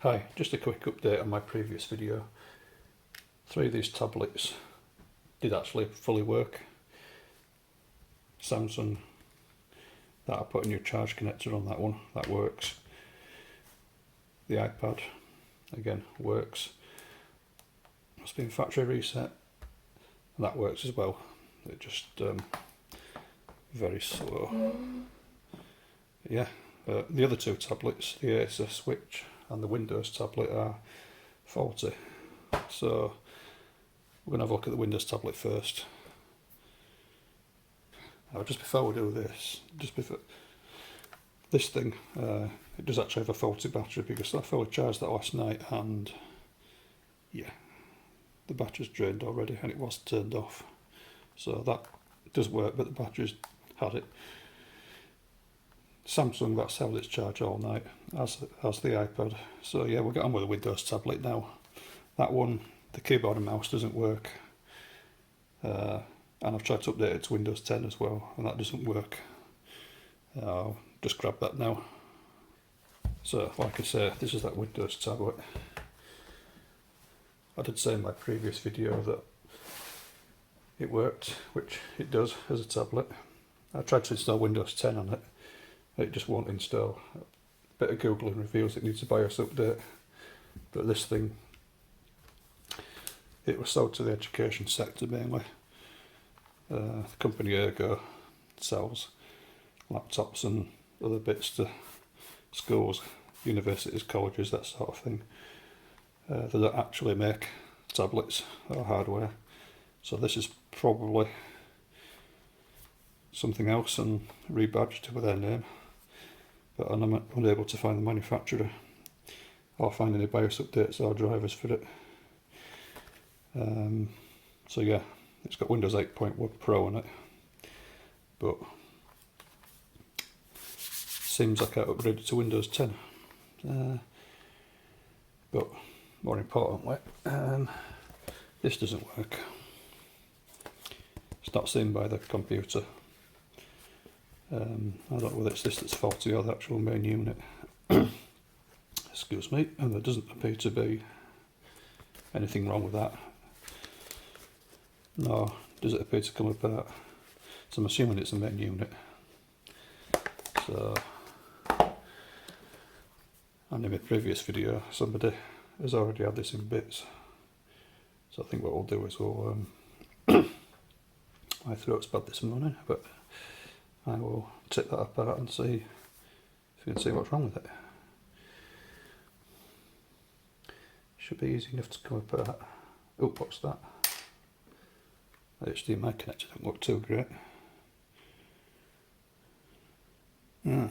Hi, just a quick update on my previous video. 3 of these tablets did actually fully work. Samsung, that I put a new charge connector on that one, that works. The iPad, again, works. It's been factory reset, and that works as well. It just very slow. Yeah, the other 2 tablets, the Acer Switch and the Windows tablet, are faulty. So we're going to have a look at the Windows tablet first. Now, just before we do this, this thing, it does actually have a faulty battery, because I fully charged that last night and yeah, the battery's drained already and it was turned off. So that does work, but the battery's had it. Samsung, that's held its charge all night, as the iPad. So yeah, we'll get on with the Windows tablet now. That one, the keyboard and mouse doesn't work. And I've tried to update it to Windows 10 as well, and that doesn't work. I'll just grab that now. So, like I say, this is that Windows tablet. I did say in my previous video that it worked, which it does as a tablet. I tried to install Windows 10 on it. It just won't install. A bit of Googling reveals it needs a BIOS update. But this thing, it was sold to the education sector mainly. The company Ergo sells laptops and other bits to schools, universities, colleges, that sort of thing. They don't actually make tablets or hardware. So this is probably something else and rebadged with their name. But I'm unable to find the manufacturer or find any BIOS updates or drivers for it. So yeah, it's got Windows 8.1 Pro on it, but seems like I upgraded to Windows 10. But more importantly, this doesn't work. It's not seen by the computer. I don't know whether it's this that's faulty or the actual main unit. Excuse me, and there doesn't appear to be anything wrong with that. No, does it appear to come apart? So I'm assuming it's the main unit. So, and in my previous video, somebody has already had this in bits. So I think what we'll do is we'll, my throat's bad this morning, but I will take that apart and see if you can see what's wrong with it. Should be easy enough to come apart. Oh, what's that? The HDMI connector don't look too great. Yeah,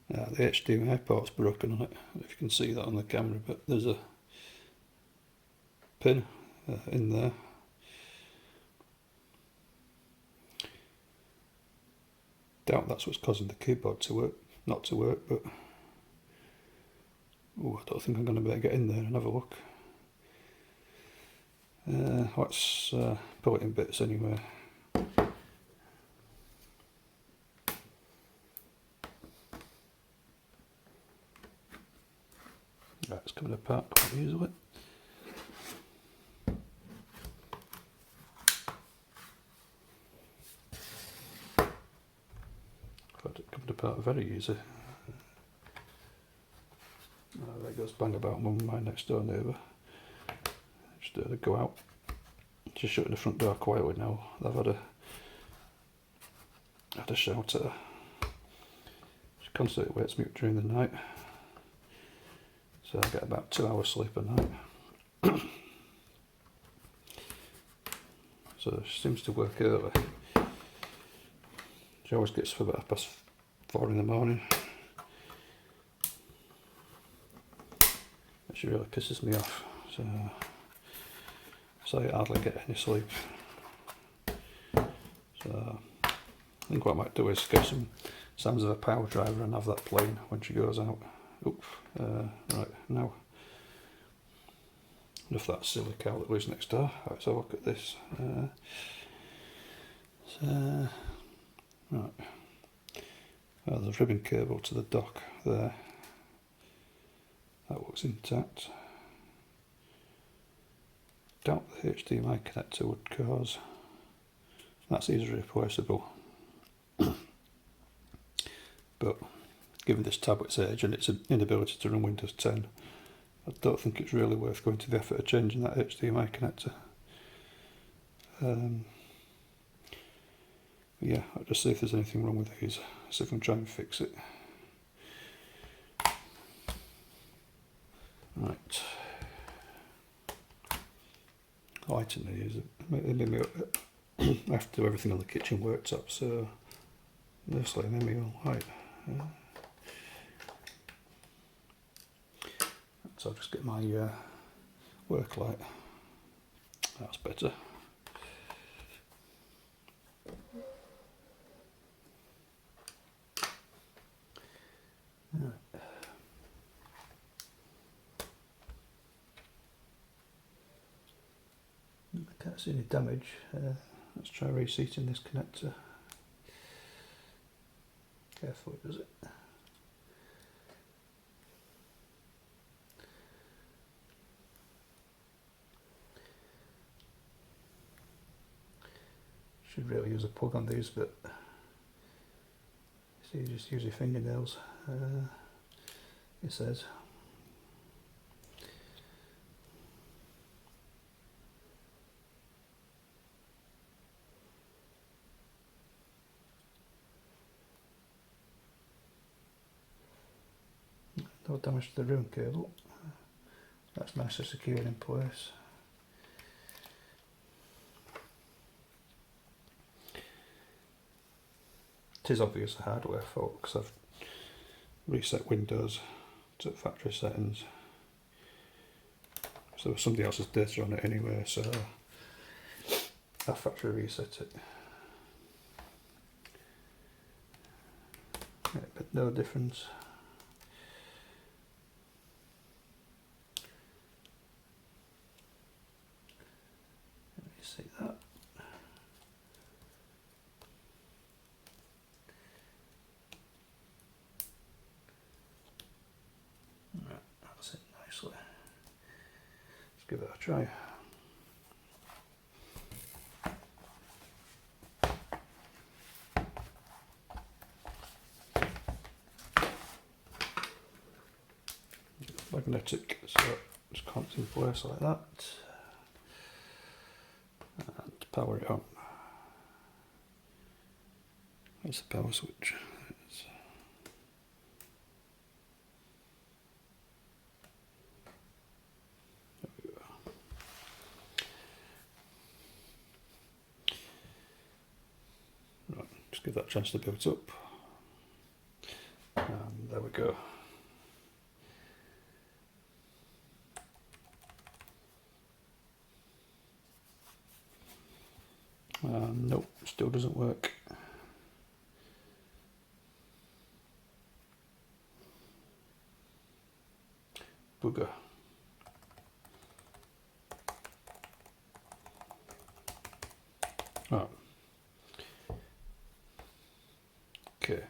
the HDMI port's broken on it. I don't know if you can see that on the camera, but there's a pin in there. Doubt that's what's causing the keyboard to work, not to work, but oh, I don't think I'm going to be able to get in there and have a look. Let's pull it in bits anyway. Right, it's coming apart quite easily. In fact, it comes apart very easy. There it goes, bang about mum, my next door neighbour. Just had to go out. Just shutting the front door quietly now. I've had a shout at her. She constantly wakes me up during the night. So I get about 2 hours sleep a night. So she seems to work early. She always gets up about 4:30 in the morning. She really pisses me off. So I hardly get any sleep. So I think what I might do is get some sounds of a power driver and have that playing when she goes out. Oops, right, now enough that silly cow that lives next door. Let's have a look at this. Right, there's a ribbon cable to the dock there. that looks intact. Doubt the HDMI connector would cause. That's easily replaceable. But given this tablet's age and its inability to run Windows 10, I don't think it's really worth going to the effort of changing that HDMI connector. Yeah, I'll just see if there's anything wrong with these, see if I can try and fix it. Right. Lighting these, I have to do everything on the kitchen worktop, so mostly an ME light. So I'll just get my work light. That's better. Right. I can't see any damage. Let's try reseating this connector. Carefully, does it? Should really use a plug on these, but see, you just use your fingernails. It says. No damage to the room cable. That's nicely secured in place. It is obvious a hardware fault because I've reset Windows to factory settings. So there's somebody else's data on it anyway, so I factory reset it. Yeah, but no difference. Let me see that. Right, that's it nicely. Let's give it a try. Magnetic, so it just clamps in place like that, and power it on. There's the power switch. There we go. Right, just give that a chance to boot up, and there we go. Nope, still doesn't work. Bugger. Oh. Okay.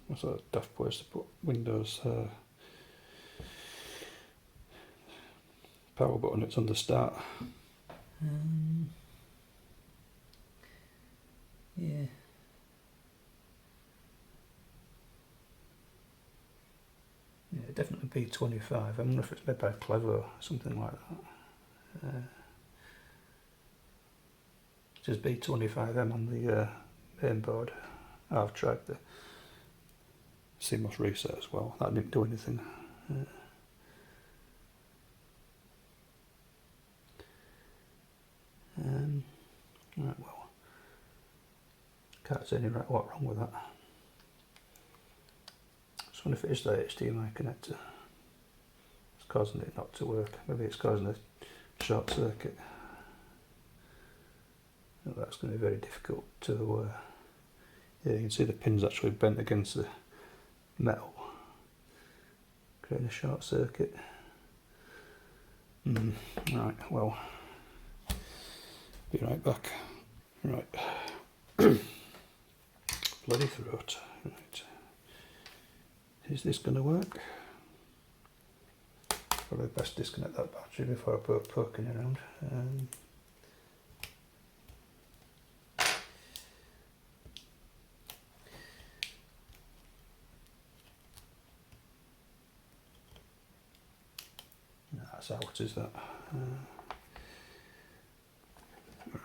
What's that daft place to put Windows power button? It's under start. Yeah. Yeah, definitely B25. I wonder if it's made by Clever or something like that. It says B25M on the main board. I've tried the CMOS reset as well. That didn't do anything. Right, well, can't see any what wrong with that. Just wonder if it is the HDMI connector. It's causing it not to work. Maybe it's causing a short circuit. Oh, that's going to be very difficult to. Yeah, you can see the pin's actually bent against the metal, creating a short circuit. Right, well, be right back. Right. Bloody throat. Right. Is this going to work? Probably best disconnect that battery before I put poking around. That's out, is that?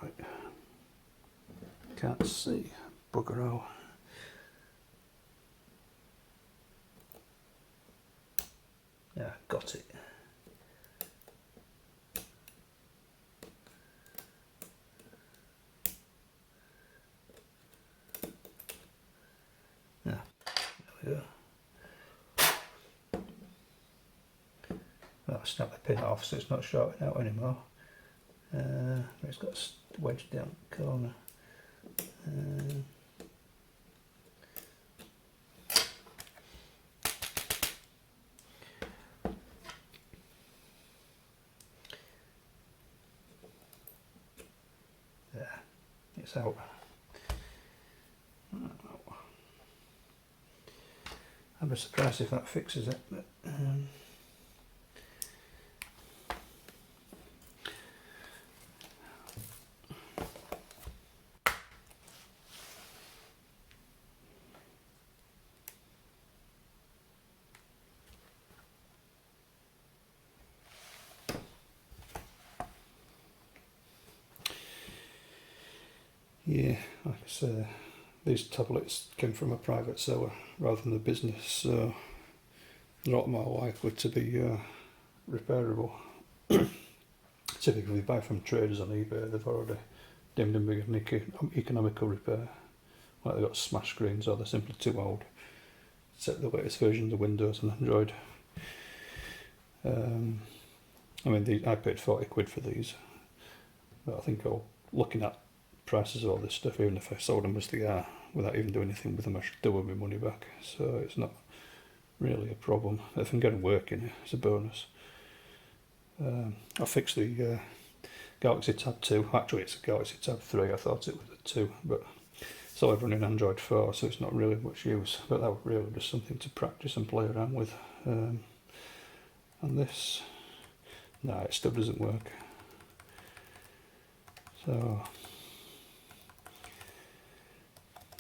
Right. Can't see. Bugger all. Yeah, got it. Yeah, there we go. Well, I snapped the pin off so it's not shorting out anymore. It's got wedged down the corner. Yeah, it's out. I'd be surprised if that fixes it, but yeah, like I say, these tablets came from a private seller rather than a business, so they're a lot more likely to be repairable. Typically, you buy from traders on eBay, they've already deemed them an economical repair. Like they've got smash screens or they're simply too old. Set the latest versions of Windows and Android. I mean, I paid 40 quid for these, but I think looking at prices of all this stuff, even if I sold them as they are, without even doing anything with them, I should still want my money back. So it's not really a problem. If I can get them working, it's a bonus. I fixed the Galaxy Tab 2. Actually, it's a Galaxy Tab 3. I thought it was a 2, but it's all running Android 4, so it's not really much use. But that was really just something to practice and play around with. And this, no, it still doesn't work. So,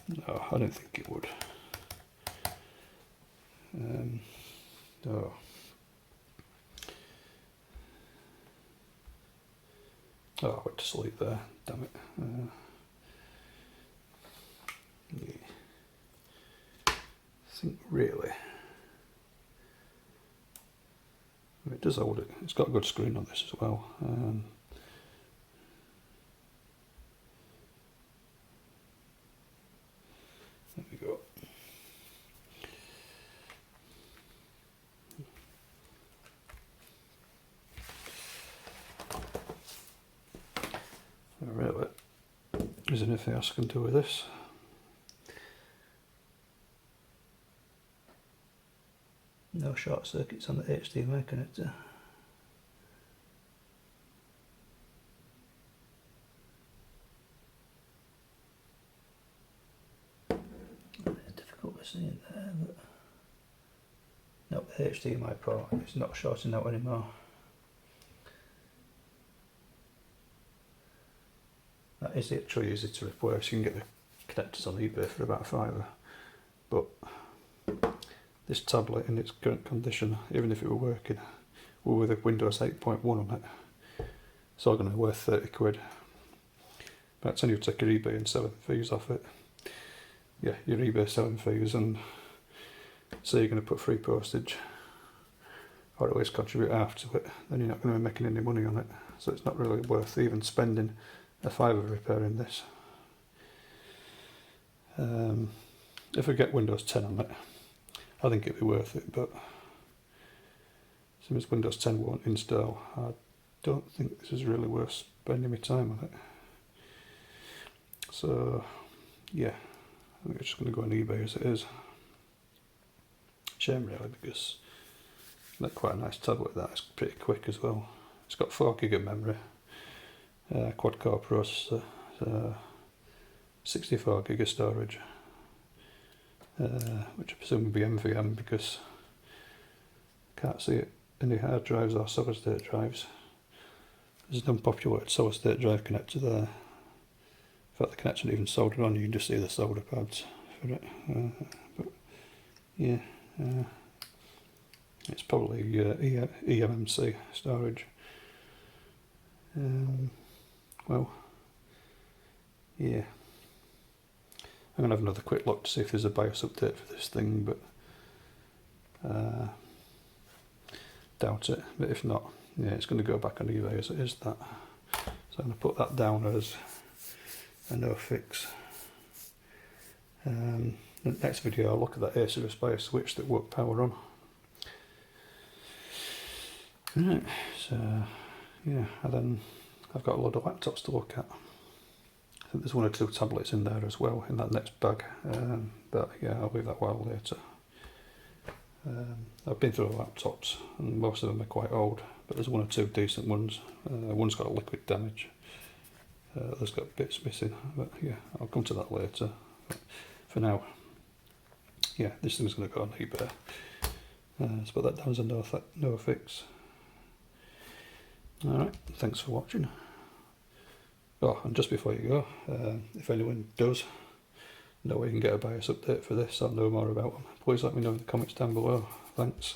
no, I don't think it would. No. Oh, I went to sleep there, damn it. Yeah. I think really, it does hold it. It's got a good screen on this as well. There we go. Really, is there anything else I can do with this? No short circuits on the HDMI connector. It's difficult to see in there, but no, the HDMI port is not shorting out anymore. That is actually easy to replace. You can get the connectors on eBay for about £5, but this tablet in its current condition, even if it were working, with a Windows 8.1 on it, it's all going to be worth 30 quid. That's when you take your eBay and selling fees off it. Yeah, your eBay selling fees, and say you're going to put free postage, or at least contribute half to it, then you're not going to be making any money on it. So it's not really worth even spending a £5 repairing this. If I get Windows 10 on it, I think it'd be worth it, but since Windows 10 won't install, I don't think this is really worth spending my time on it. So yeah, I think I'm just going to go on eBay as it is. Shame really, because that's quite a nice tablet. That is pretty quick as well. It's got 4GB of memory, quad core processor, 64GB of storage. which I presume would be NVMe because I can't see it in the hard drives or solid state drives. There's an unpopulated solid state drive connector there. In fact, the connector isn't even soldered on, you can just see the solder pads for it. But yeah, it's probably eMMC storage. Well, yeah. I'm going to have another quick look to see if there's a BIOS update for this thing, but doubt it. But if not, yeah, it's going to go back on eBay as it is that. So I'm going to put that down as a no fix. The next video I'll look at that A-series BIOS switch that won't power on. Right, so yeah, and then I've got a load of laptops to look at. I think there's 1 or 2 tablets in there as well in that next bag, but yeah, I'll leave that while later. I've been through the laptops and most of them are quite old, but there's 1 or 2 decent ones. One's got a liquid damage, others got bits missing, but yeah, I'll come to that later. But for now, yeah, this thing's going to go on eBay. So put that down as a no fix. Alright, thanks for watching. Oh, and just before you go, if anyone does know where you can get a BIOS update for this or know more about them, please let me know in the comments down below. Thanks.